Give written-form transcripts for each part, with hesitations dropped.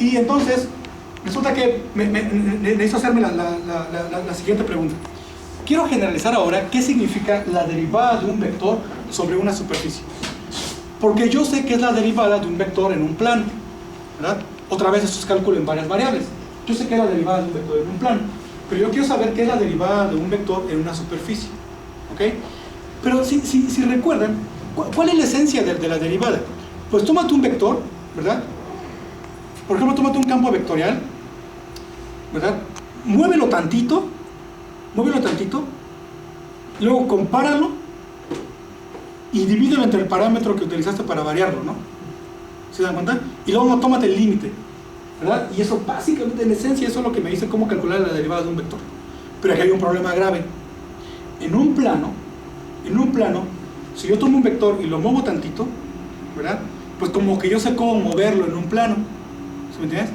Y entonces, resulta que necesito hacerme la siguiente pregunta. Quiero generalizar ahora qué significa la derivada de un vector sobre una superficie. Porque yo sé que es la derivada de un vector en un plano, ¿verdad? Otra vez esto es cálculo en varias variables. Yo sé que es la derivada de un vector en un plano, pero yo quiero saber qué es la derivada de un vector en una superficie, ¿ok? Pero si recuerdan, ¿cuál es la esencia de la derivada? Pues tómate un vector, ¿verdad? Por ejemplo, tómate un campo vectorial, ¿verdad? Muévelo tantito, luego compáralo y divídelo entre el parámetro que utilizaste para variarlo, ¿no? ¿Se dan cuenta? Y luego tómate el límite, ¿verdad? Y eso básicamente, en esencia, eso es lo que me dice cómo calcular la derivada de un vector. Pero aquí hay un problema grave. En un plano, si yo tomo un vector y lo muevo tantito, ¿verdad? Pues como que yo sé cómo moverlo en un plano, ¿sí me entiendes?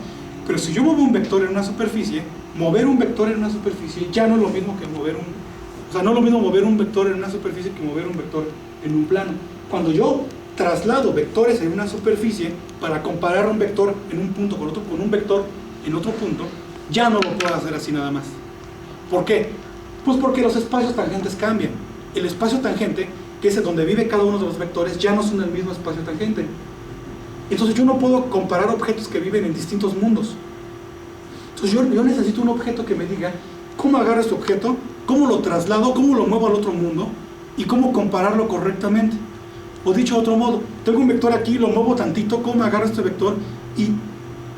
Pero si yo muevo un vector en una superficie, mover un vector en una superficie ya no es lo mismo que mover no es lo mismo mover un vector en una superficie que mover un vector en un plano. Cuando yo traslado vectores en una superficie para comparar un vector en un punto con un vector en otro punto, ya no lo puedo hacer así nada más. ¿Por qué? Pues porque los espacios tangentes cambian. El espacio tangente, que es donde vive cada uno de los vectores, ya no son el mismo espacio tangente. Entonces yo no puedo comparar objetos que viven en distintos mundos. Entonces yo necesito un objeto que me diga cómo agarro este objeto, cómo lo traslado, cómo lo muevo al otro mundo y cómo compararlo correctamente. O dicho de otro modo, tengo un vector aquí, lo muevo tantito, cómo agarro este vector y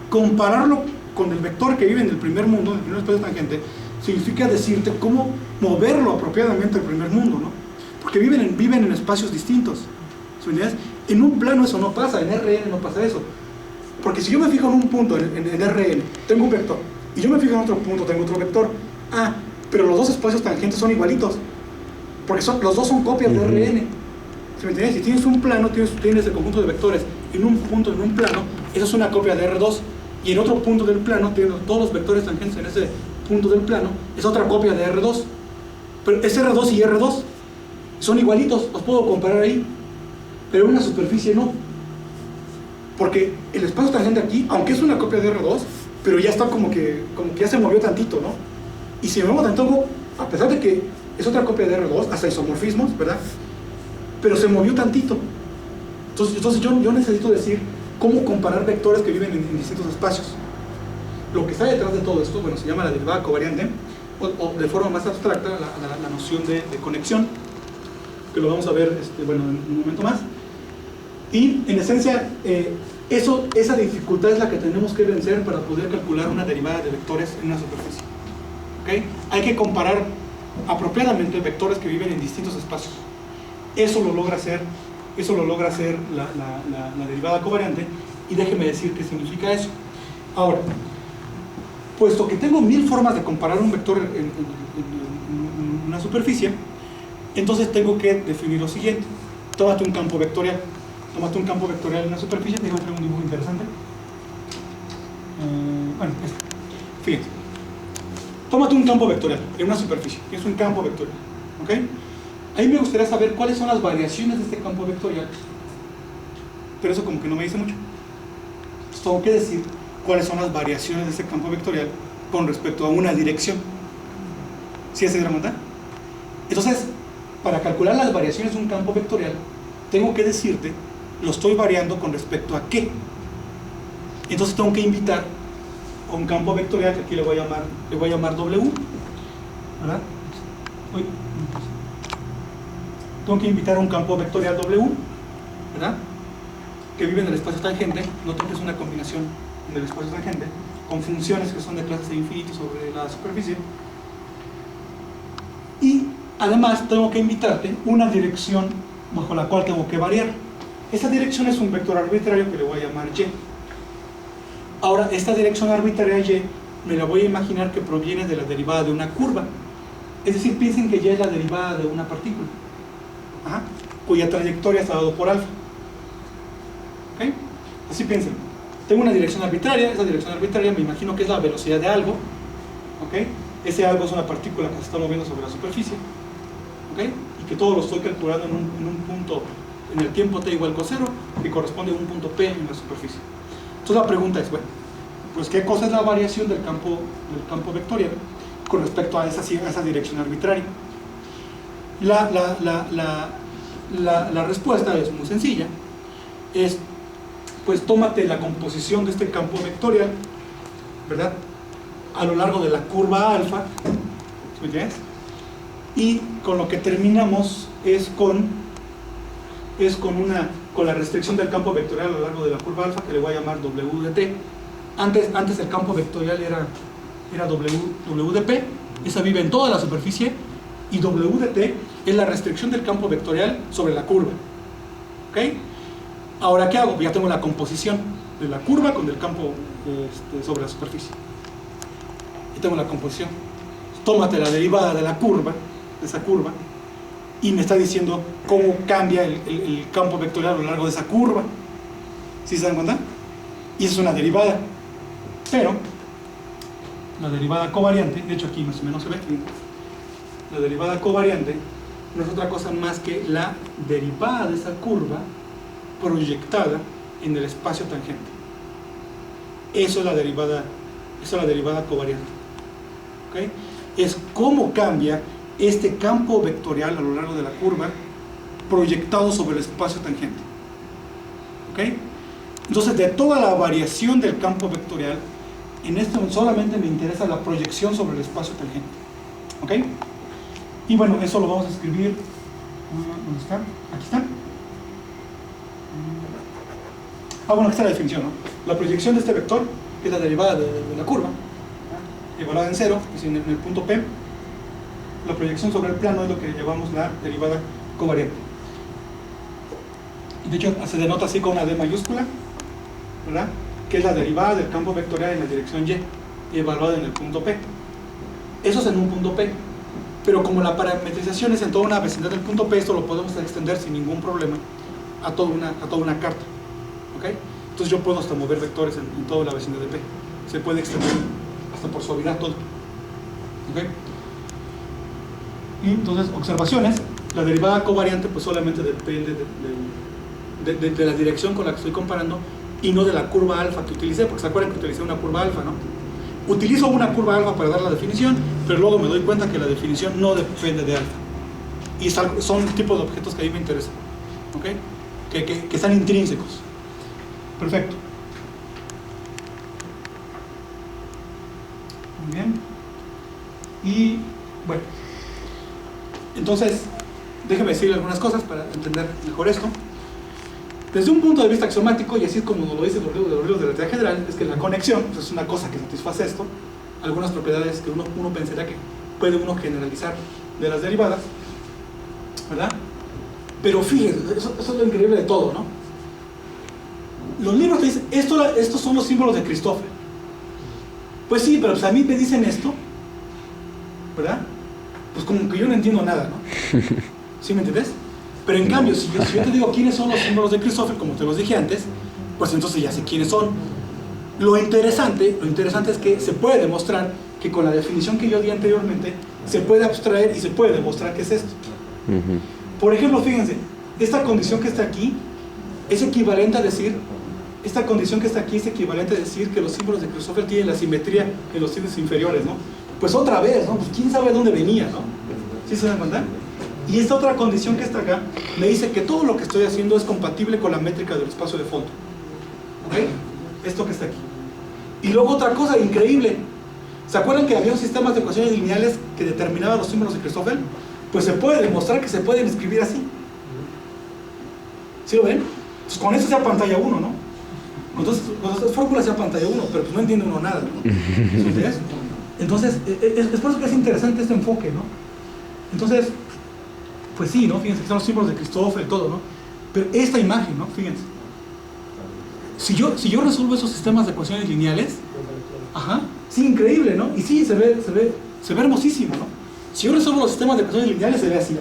compararlo con el vector que vive en el primer mundo, en el primer espacio tangente, significa decirte cómo moverlo apropiadamente al primer mundo, ¿no? Porque viven en espacios distintos. ¿Sí me entiendes? En un plano eso no pasa, en RN no pasa eso. Porque si yo me fijo en un punto, en RN, tengo un vector, y yo me fijo en otro punto, tengo otro vector. Ah, pero los dos espacios tangentes son igualitos, porque los dos son copias de RN. ¿Sí me entiendes? Si tienes un plano, tienes el conjunto de vectores en un punto, en un plano, eso es una copia de R2, y en otro punto del plano, tienes todos los vectores tangentes en ese punto del plano, es otra copia de R2. Pero es R2 y R2 son igualitos, los puedo comparar ahí, pero en una superficie no. Porque el espacio tangente aquí, aunque es una copia de R2, pero ya está como que ya se movió tantito, ¿no? Y si me muevo tantito, a pesar de que es otra copia de R2, hasta isomorfismos, ¿verdad? Pero se movió tantito. Entonces yo necesito decir cómo comparar vectores que viven en distintos espacios. Lo que está detrás de todo esto, bueno, se llama la derivada covariante, o de forma más abstracta, la noción de conexión, que lo vamos a ver bueno, en un momento más. Y en esencia, esa dificultad es la que tenemos que vencer para poder calcular una derivada de vectores en una superficie. ¿Okay? Hay que comparar apropiadamente vectores que viven en distintos espacios. Eso lo logra hacer la derivada covariante, y déjeme decir qué significa eso. Ahora, puesto que tengo 1000 formas de comparar un vector en una superficie, entonces tengo que definir lo siguiente. Tómate un campo vectorial en una superficie. Déjame hacer un dibujo interesante. Bueno, fíjense. Tómate un campo vectorial en una superficie, que es un campo vectorial, ¿ok? Ahí me gustaría saber cuáles son las variaciones de este campo vectorial, pero eso como que no me dice mucho. Entonces tengo que decir cuáles son las variaciones de este campo vectorial con respecto a una dirección. ¿Sí se dieron cuenta? Entonces, para calcular las variaciones de un campo vectorial, tengo que decirte, lo estoy variando con respecto a qué. Entonces tengo que invitar a un campo vectorial, que aquí le voy a llamar W, ¿verdad? Tengo que invitar a un campo vectorial W, ¿verdad? Que vive en el espacio tangente. Noten que es una combinación del espacio tangente con funciones que son de clases de infinito sobre la superficie. Y además tengo que invitarte una dirección bajo la cual tengo que variar. Esa dirección es un vector arbitrario que le voy a llamar Y. Ahora, esta dirección arbitraria Y me la voy a imaginar que proviene de la derivada de una curva. Es decir, piensen que Y es la derivada de una partícula, cuya trayectoria está dado por alfa. ¿Okay? Así piensen. Tengo una dirección arbitraria. Esa dirección arbitraria me imagino que es la velocidad de algo. ¿Okay? Ese algo es una partícula que se está moviendo sobre la superficie. ¿Okay? Y que todo lo estoy calculando en un punto en el tiempo t igual a 0, que corresponde a un punto p en la superficie. Entonces la pregunta es, bueno, pues qué cosa es la variación del campo vectorial con respecto a esa dirección arbitraria. La respuesta es muy sencilla, es pues tómate la composición de este campo vectorial, ¿verdad?, a lo largo de la curva alfa, ¿me entiendes? Y con lo que terminamos es con la restricción del campo vectorial a lo largo de la curva alfa, que le voy a llamar W de t. Antes el campo vectorial era W de p, esa vive en toda la superficie, y W de t es la restricción del campo vectorial sobre la curva. ¿Ok? Ahora, ¿qué hago? Ya tengo la composición de la curva con el campo sobre la superficie. Y tengo la composición. Tómate la derivada de la curva, de esa curva, y me está diciendo cómo cambia el campo vectorial a lo largo de esa curva. ¿Sí se dan cuenta? Y esa es una derivada. Pero la derivada covariante, de hecho aquí más o menos se ve, la derivada covariante no es otra cosa más que la derivada de esa curva proyectada en el espacio tangente. Eso es la derivada covariante. ¿Okay? Es cómo cambia este campo vectorial a lo largo de la curva proyectado sobre el espacio tangente. ¿Ok? Entonces, de toda la variación del campo vectorial, en esto solamente me interesa la proyección sobre el espacio tangente. ¿Ok? Y bueno, eso lo vamos a escribir. ¿Dónde está? Aquí está. Bueno, aquí está la definición, ¿no? La proyección de este vector, que es la derivada de la curva, evaluada en cero, es decir, en el punto P. La proyección sobre el plano es lo que llamamos la derivada covariante. De hecho, se denota así con una D mayúscula, ¿verdad?, que es la derivada del campo vectorial en la dirección Y, evaluada en el punto P. Eso es en un punto P. Pero como la parametrización es en toda una vecindad del punto P, esto lo podemos extender sin ningún problema a toda una carta. ¿Ok? Entonces yo puedo hasta mover vectores en toda la vecindad de P. Se puede extender hasta por suavidad todo. ¿Ok? Y entonces, observaciones. La derivada covariante pues solamente depende de la dirección con la que estoy comparando y no de la curva alfa que utilicé, porque se acuerdan que utilicé una curva alfa, ¿no? Utilizo una curva alfa para dar la definición, pero luego me doy cuenta que la definición no depende de alfa. Y son tipos de objetos que a mí me interesan, ¿ok? Que están intrínsecos. Perfecto. Muy bien. Y bueno, entonces déjeme decirle algunas cosas para entender mejor esto. Desde un punto de vista axiomático, y así como nos lo dicen los libros de la teoría general, es que la conexión pues, es una cosa que satisface esto, algunas propiedades que uno pensaría que puede uno generalizar de las derivadas, ¿verdad? Pero fíjense, eso es lo increíble de todo, ¿no? Los libros te dicen, estos son los símbolos de Christoffel. Pues sí, pero pues a mí me dicen esto, ¿verdad? Pues como que yo no entiendo nada, ¿no? ¿Sí me entiendes? Pero en cambio, si yo te digo quiénes son los símbolos de Christoffel, como te los dije antes, pues entonces ya sé quiénes son. Lo interesante es que se puede demostrar que con la definición que yo di anteriormente, se puede abstraer y se puede demostrar qué es esto. Por ejemplo, fíjense, esta condición que está aquí es equivalente a decir, que los símbolos de Christoffel tienen la simetría en los signos inferiores, ¿no? Pues otra vez, ¿no? Pues quién sabe dónde venía, ¿no? ¿Sí se dan cuenta? Y esta otra condición que está acá me dice que todo lo que estoy haciendo es compatible con la métrica del espacio de fondo. ¿Ok? Esto que está aquí. Y luego otra cosa increíble. ¿Se acuerdan que había un sistema de ecuaciones lineales que determinaba los símbolos de Christoffel? Pues se puede demostrar que se pueden escribir así. ¿Sí lo ven? Pues con eso sea pantalla 1, ¿no? Entonces, con estas fórmulas sea pantalla 1, pero pues no entiende uno nada, ¿no? ¿Entiendes? Entonces, es por eso que es interesante este enfoque, ¿no? Entonces, pues sí, ¿no? Fíjense que son los símbolos de Christoffel y todo, ¿no? Pero esta imagen, ¿no? Fíjense. Si yo resuelvo esos sistemas de ecuaciones lineales, ajá, sí, increíble, ¿no? Y sí, se ve hermosísimo, ¿no? Si yo resuelvo los sistemas de ecuaciones lineales, se ve así.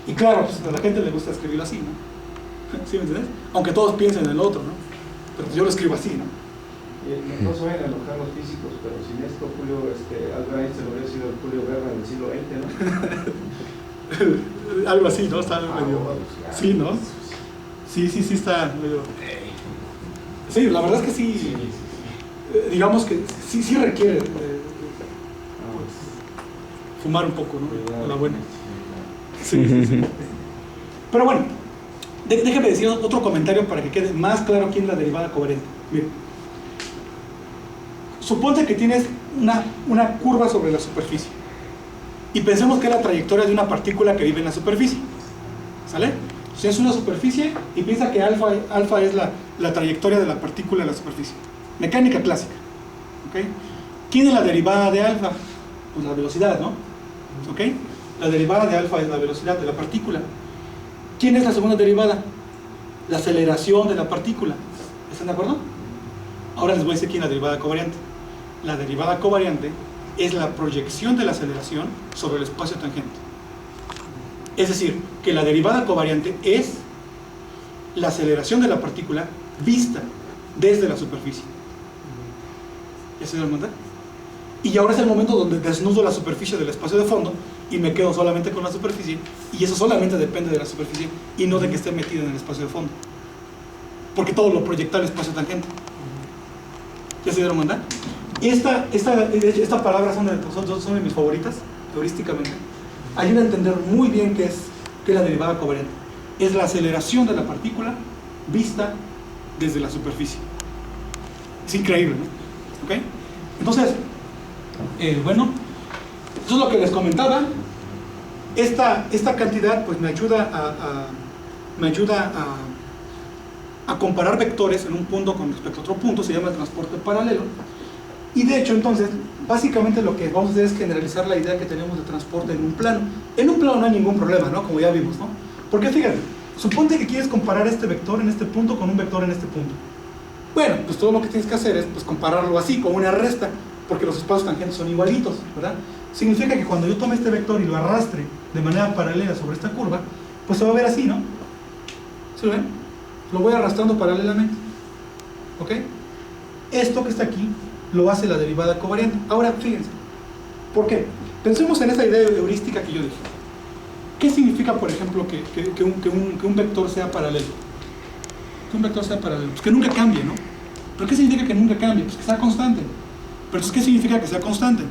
Y claro, pues a la gente le gusta escribirlo así, ¿no? ¿Sí me entiendes? Aunque todos piensen en el otro, ¿no? Pero pues yo lo escribo así, ¿no? No suelen enojar los físicos, pero sin esto Albert Einstein hubiera sido el Julio Verne del siglo XX, ¿no? Algo así, ¿no? Está medio... Sí, ¿no? Sí, está medio... Sí, la verdad es que sí. digamos que sí requiere fumar un poco, ¿no? A la buena. Sí. Pero bueno, déjame decir otro comentario para que quede más claro quién es la derivada covariante. Miren, suponte que tienes una curva sobre la superficie y pensemos que es la trayectoria de una partícula que vive en la superficie, ¿sale? O sea, es una superficie y piensa que alfa es la trayectoria de la partícula en la superficie. Mecánica clásica, ¿ok? ¿Quién es la derivada de alfa? Pues la velocidad, ¿no? ¿Ok? La derivada de alfa es la velocidad de la partícula. ¿Quién es la segunda derivada? La aceleración de la partícula. ¿Están de acuerdo? Ahora les voy a decir quién es la derivada covariante. La derivada covariante es la proyección de la aceleración sobre el espacio tangente. Es decir, que la derivada covariante es la aceleración de la partícula vista desde la superficie. ¿Ya se dieron cuenta? Y ahora es el momento donde desnudo la superficie del espacio de fondo y me quedo solamente con la superficie, y eso solamente depende de la superficie y no de que esté metido en el espacio de fondo, porque todo lo proyecta al espacio tangente. ¿Ya se dieron cuenta? Esta palabra son de mis favoritas, heurísticamente. Ayuda a entender muy bien qué es la derivada covariante. Es la aceleración de la partícula vista desde la superficie. Es increíble, ¿no? ¿Ok? Entonces, bueno, eso es lo que les comentaba. Esta cantidad pues me ayuda a comparar vectores en un punto con respecto a otro punto. Se llama el transporte paralelo. Y de hecho, entonces, básicamente lo que vamos a hacer es generalizar la idea que tenemos de transporte en un plano. En un plano no hay ningún problema, ¿no? Como ya vimos, ¿no? Porque fíjate, suponte que quieres comparar este vector en este punto con un vector en este punto. Bueno, pues todo lo que tienes que hacer es pues, compararlo así, con una resta, porque los espacios tangentes son igualitos, ¿verdad? Significa que cuando yo tome este vector y lo arrastre de manera paralela sobre esta curva, pues se va a ver así, ¿no? ¿Sí lo ven? Lo voy arrastrando paralelamente, ¿ok? Esto que está aquí lo hace la derivada covariante. Ahora, fíjense, ¿por qué? Pensemos en esa idea heurística que yo dije. ¿Qué significa, por ejemplo, que un vector sea paralelo? Que un vector sea paralelo, pues que nunca cambie, ¿no? ¿Pero qué significa que nunca cambie? Pues que sea constante. ¿Pero entonces qué significa que sea constante?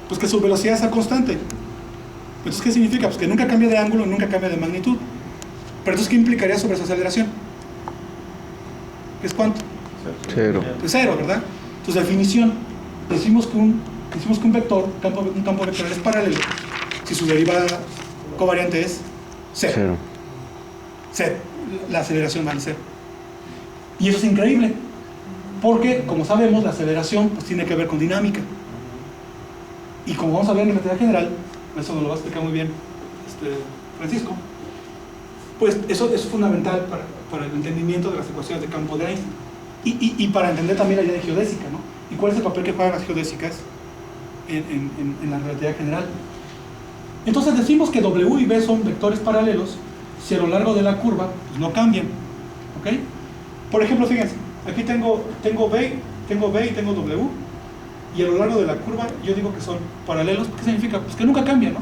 Pues que su velocidad sea constante. Entonces, ¿qué significa? Pues que nunca cambia de ángulo, nunca cambia de magnitud. Pero entonces, ¿qué implicaría sobre su aceleración? ¿Qué es cuánto? Cero. Pues cero, ¿verdad? Entonces, definición, decimos que un vector, un campo vectorial es paralelo si su derivada covariante es cero. Cero. La aceleración vale cero. Y eso es increíble, porque, como sabemos, la aceleración pues, tiene que ver con dinámica. Y como vamos a ver en la teoría general, eso nos lo va a explicar muy bien Francisco, pues eso es fundamental para el entendimiento de las ecuaciones de campo de Einstein y para entender también la idea de geodésica, ¿no? Y cuál es el papel que juegan las geodésicas en la relatividad general. Entonces decimos que W y B son vectores paralelos si a lo largo de la curva pues, no cambian, ¿ok? Por ejemplo, fíjense, aquí tengo B y tengo W, y a lo largo de la curva yo digo que son paralelos. ¿Qué significa? Pues que nunca cambian, ¿no?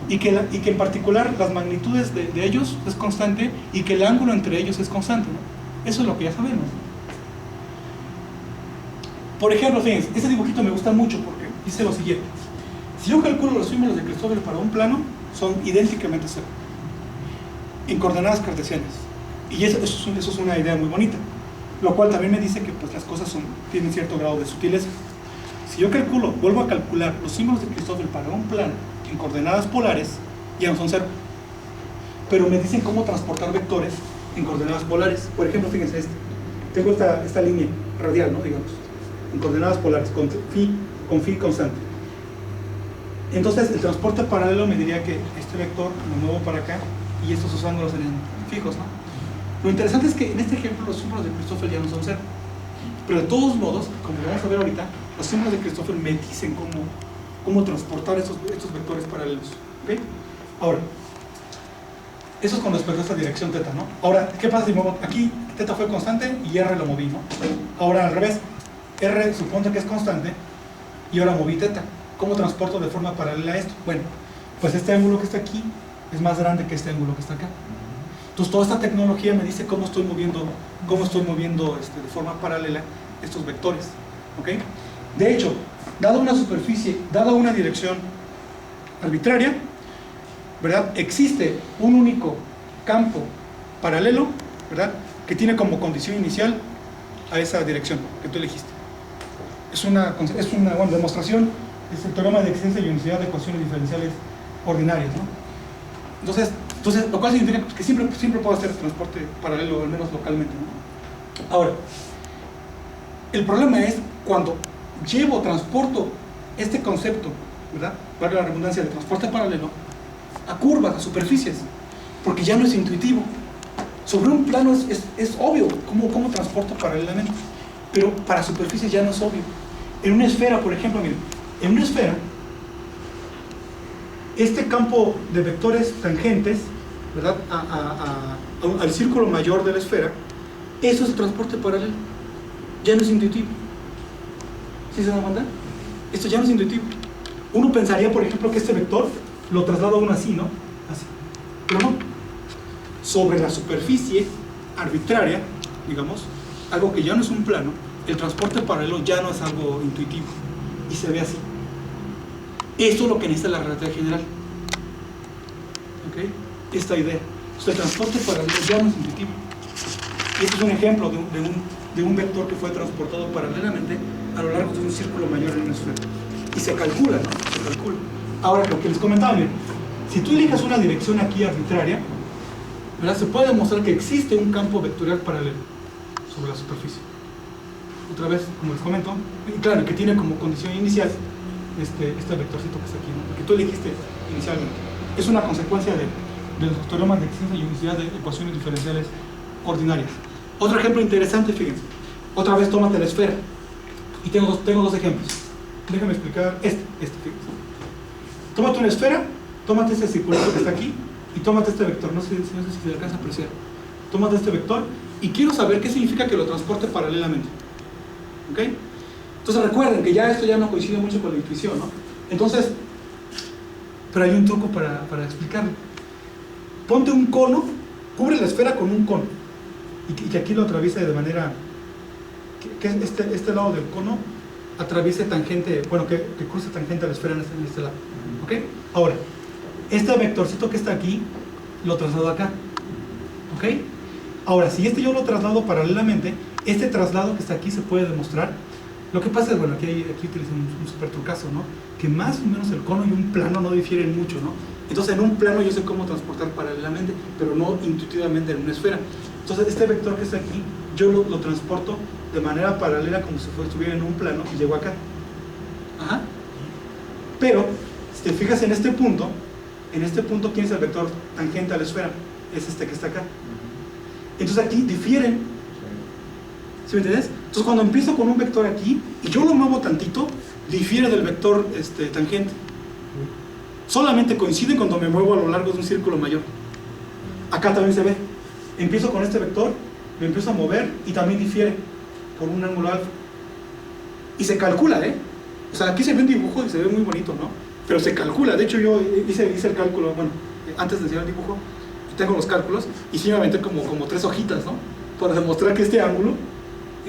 Y que en particular las magnitudes de ellos es constante y que el ángulo entre ellos es constante, ¿no? Eso es lo que ya sabemos. Por ejemplo, fíjense, este dibujito me gusta mucho porque dice lo siguiente: si yo calculo los símbolos de Christoffel para un plano, son idénticamente cero en coordenadas cartesianas, y eso es una idea muy bonita, lo cual también me dice que pues, las cosas tienen cierto grado de sutileza. Si yo vuelvo a calcular los símbolos de Christoffel para un plano en coordenadas polares, ya no son cero, pero me dicen cómo transportar vectores en coordenadas polares. Por ejemplo, fíjense tengo esta línea radial, ¿no? Digamos, en coordenadas polares, con phi constante. Entonces, el transporte paralelo me diría que este vector lo muevo para acá y estos dos ángulos serían fijos, ¿no? Lo interesante es que en este ejemplo los símbolos de Christoffel ya no son cero, pero de todos modos, como lo vamos a ver ahorita, los símbolos de Christoffel me dicen cómo transportar estos vectores paralelos, ¿ok? Ahora, eso es con respecto a esta dirección θ, ¿no? Ahora, ¿qué pasa si muevo aquí? θ fue constante y R lo moví, ¿no? Ahora al revés, R supone que es constante y ahora moví θ. ¿Cómo transporto de forma paralela a esto? Bueno, pues este ángulo que está aquí es más grande que este ángulo que está acá. Entonces toda esta tecnología me dice cómo estoy moviendo de forma paralela estos vectores. ¿Ok? De hecho, dada una superficie, dada una dirección arbitraria, ¿verdad? Existe un único campo paralelo, ¿verdad? Que tiene como condición inicial a esa dirección que tú elegiste. Es una bueno, demostración es el teorema de existencia y unicidad de ecuaciones diferenciales ordinarias, ¿no? Entonces, lo cual significa que siempre puedo hacer transporte paralelo, al menos localmente, ¿no? Ahora, el problema es cuando transporto este concepto, ¿verdad? Valga la redundancia, de transporte paralelo a curvas, a superficies, porque ya no es intuitivo. Sobre un plano es obvio cómo transporto paralelamente, pero para superficies ya no es obvio. En una esfera, por ejemplo, miren, en una esfera, este campo de vectores tangentes, ¿verdad? Al círculo mayor de la esfera, eso es el transporte paralelo. Ya no es intuitivo. ¿Sí se dan cuenta? Esto ya no es intuitivo. Uno pensaría, por ejemplo, que este vector lo traslado aún así, ¿no? Así. Pero no. Sobre la superficie arbitraria, digamos, algo que ya no es un plano, el transporte paralelo ya no es algo intuitivo. Y se ve así. Eso es lo que necesita la relatividad general. ¿Ok? Esta idea. O sea, el transporte paralelo ya no es intuitivo. Y este es un ejemplo de un vector que fue transportado paralelamente a lo largo de un círculo mayor en una esfera. Y se calcula, ¿no? Se calcula. Ahora, lo que les comentaba, miren, si tú eliges una dirección aquí arbitraria, ¿verdad? Se puede demostrar que existe un campo vectorial paralelo sobre la superficie. Otra vez, como les comento, y claro, que tiene como condición inicial este vectorcito que está aquí, ¿no? Porque tú elegiste inicialmente. Es una consecuencia del teorema de existencia y unicidad de ecuaciones diferenciales ordinarias. Otro ejemplo interesante, fíjense. Otra vez tómate la esfera. Y tengo dos ejemplos. Déjame explicar fíjense. Tómate una esfera, tómate este circulito que está aquí, y tómate este vector. No sé si se alcanza a apreciar. Tómate este vector, y quiero saber qué significa que lo transporte paralelamente. ¿Ok? Entonces recuerden que esto ya no coincide mucho con la intuición, ¿no? Entonces, pero hay un truco para explicarlo. Ponte un cono, cubre la esfera con un cono, y que aquí lo atraviese de manera que este lado del cono atraviese tangente, bueno, que cruce tangente a la esfera en este lado. ¿Ok? Ahora, este vectorcito que está aquí lo traslado acá. ¿Ok? Ahora, si yo lo traslado paralelamente, este traslado que está aquí se puede demostrar. Lo que pasa es, bueno, aquí utilizan un super trucazo, ¿no? Que más o menos el cono y un plano no difieren mucho, ¿no? Entonces, en un plano yo sé cómo transportar paralelamente, pero no intuitivamente en una esfera. Entonces, este vector que está aquí, yo lo transporto de manera paralela como si estuviera en un plano y llego acá. Ajá. Pero, si te fijas en este punto, ¿quién es el vector tangente a la esfera? Es este que está acá. Entonces, aquí difieren. ¿Sí me entiendes? Entonces, cuando empiezo con un vector aquí y yo lo muevo tantito, difiere del vector tangente. Solamente coincide cuando me muevo a lo largo de un círculo mayor. Acá también se ve. Empiezo con este vector, me empiezo a mover y también difiere por un ángulo alfa. Y se calcula, ¿eh? O sea, aquí se ve un dibujo y se ve muy bonito, ¿no? Pero se calcula. De hecho, yo hice el cálculo, bueno, antes de enseñar el dibujo, tengo los cálculos y sí me aventé como 3 hojitas, ¿no? Para demostrar que este ángulo,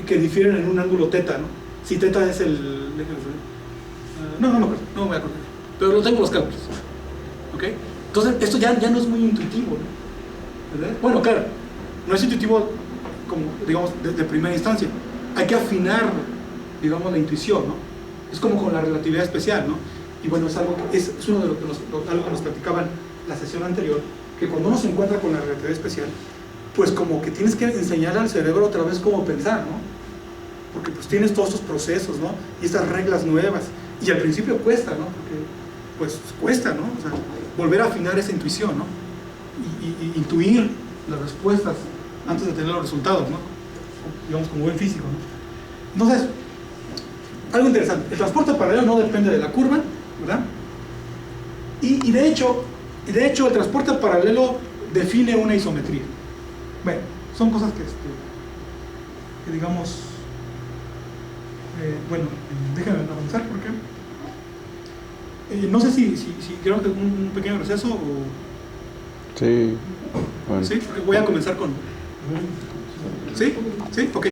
que difieren en un ángulo teta, ¿no? Si teta es el... no me acuerdo, no me voy a acordar. Pero lo tengo los cálculos. ¿Ok? Entonces, esto ya no es muy intuitivo, ¿no? ¿Verdad? Bueno, claro, no es intuitivo como, digamos, de primera instancia. Hay que afinar, digamos, la intuición, ¿no? Es como con la relatividad especial, ¿no? Y bueno, es uno de algo que nos platicaban la sesión anterior, que cuando uno se encuentra con la relatividad especial, pues como que tienes que enseñarle al cerebro otra vez cómo pensar, ¿no? Porque pues tienes todos estos procesos, ¿no? Y estas reglas nuevas. Y al principio cuesta, ¿no? Porque pues cuesta, ¿no? O sea, volver a afinar esa intuición, ¿no? Y intuir las respuestas antes de tener los resultados, ¿no? Digamos, como buen físico, ¿no? Entonces, algo interesante, el transporte paralelo no depende de la curva, ¿verdad? Y de hecho, el transporte paralelo define una isometría. Bueno, son cosas que digamos, bueno, déjenme avanzar porque no sé si creo que un pequeño receso o... Sí, bueno. Sí, porque voy a comenzar con... ¿Sí? ¿Sí? Ok.